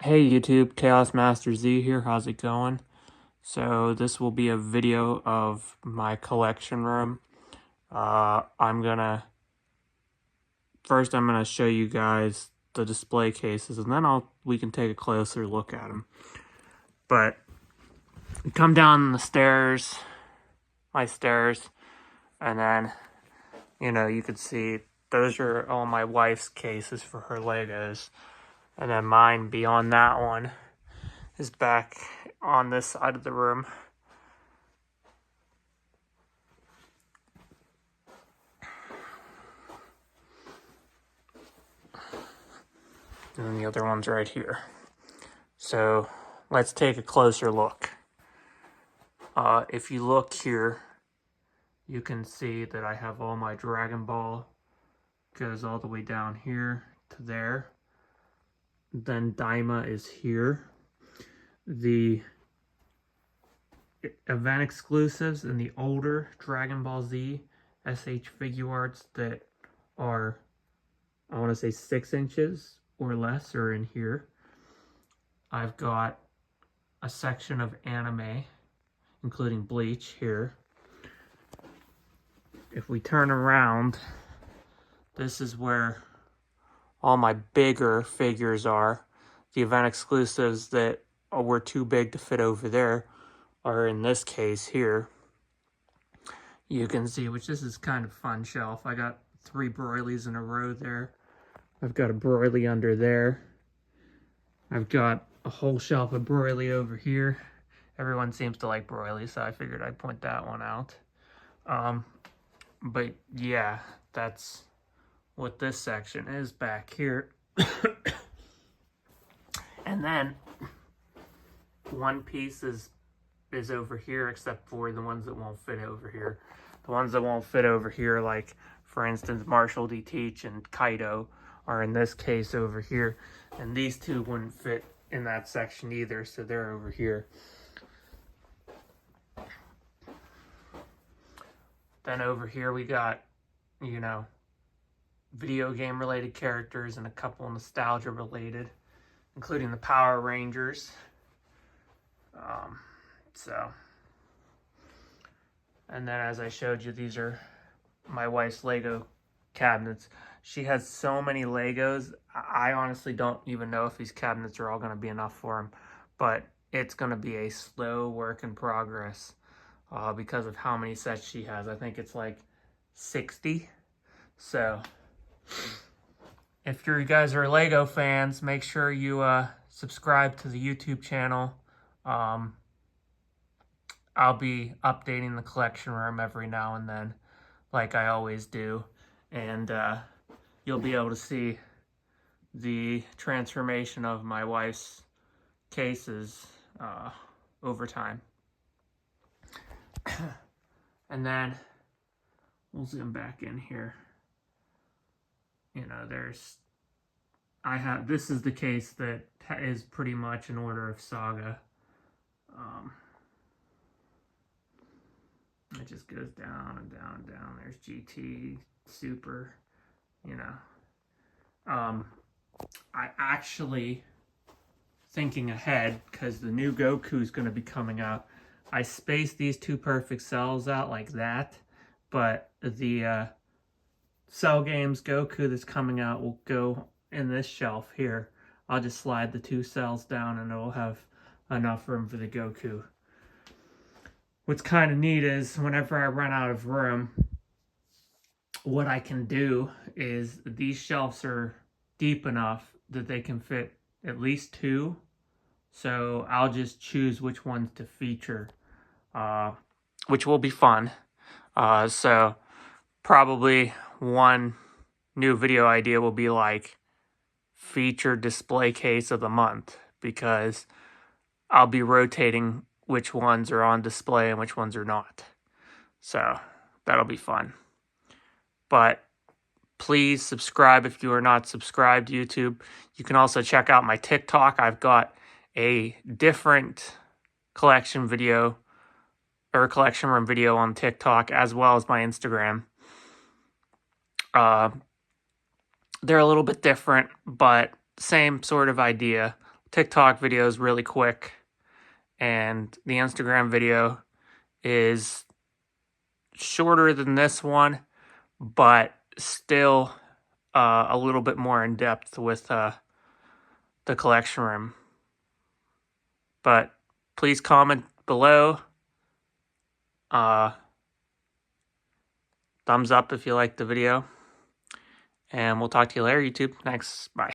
Hey YouTube, Chaos Master Z here, how's it going? So this will be a video of my collection room. I'm gonna show you guys the display cases, and then we can take a closer look at them. But come down the stairs, my stairs, and then you can see those are all my wife's cases for her Legos, and then mine beyond that one is back on this side of the room. And then the other one's right here. So let's take a closer look. If you look here, you can see that I have all my Dragon Ball. Goes all the way down here to there. Then Daima is here. The event exclusives and the older Dragon Ball Z SH Figuarts that are, I want to say 6 inches or less, are in here. I've got a section of anime, including Bleach here. If we turn around, this is where all my bigger figures are. The event exclusives that were too big to fit over there are in this case here. You can see, which this is kind of fun shelf. I got 3 Broly's in a row there. I've got a Broly under there. I've got a whole shelf of Broly over here. Everyone seems to like Broly, so I figured I'd point that one out. But yeah, that's what this section is back here. And then one piece is over here, except for the ones that won't fit over here. The ones that won't fit over here, like for instance Marshall D. Teach and Kaido, are in this case over here, and these two wouldn't fit in that section either, so they're over here. Then over here we got, video game related characters and a couple nostalgia related, including the Power Rangers. And then as I showed you, these are my wife's Lego cabinets. She has so many Legos, I honestly don't even know if these cabinets are all going to be enough for them, but it's going to be a slow work in progress because of how many sets she has. I think it's like 60. So if you guys are Lego fans, make sure you subscribe to the YouTube channel. I'll be updating the collection room every now and then, like I always do, and you'll be able to see the transformation of my wife's cases over time. And then we'll zoom back in here. This is the case that is pretty much in order of saga. It just goes down and down and down. There's GT, Super, I actually, thinking ahead, because the new Goku is going to be coming out, I spaced these 2 perfect cells out like that, but the Cell Games Goku that's coming out will go in this shelf here. I'll just slide the 2 cells down and it'll have enough room for the Goku. What's kind of neat is whenever I run out of room, what I can do is these shelves are deep enough that they can fit at least 2. So I'll just choose which ones to feature, which will be fun. So probably one new video idea will be like featured display case of the month, because I'll be rotating which ones are on display and which ones are not. So that'll be fun. But please subscribe if you are not subscribed to YouTube. You can also check out my TikTok. I've got a different collection room video on TikTok, as well as my Instagram. They're a little bit different, but same sort of idea. TikTok video is really quick, and the Instagram video is shorter than this one, but still a little bit more in depth with the collection room. But please comment below. Thumbs up if you liked the video. And we'll talk to you later, YouTube. Thanks. Bye.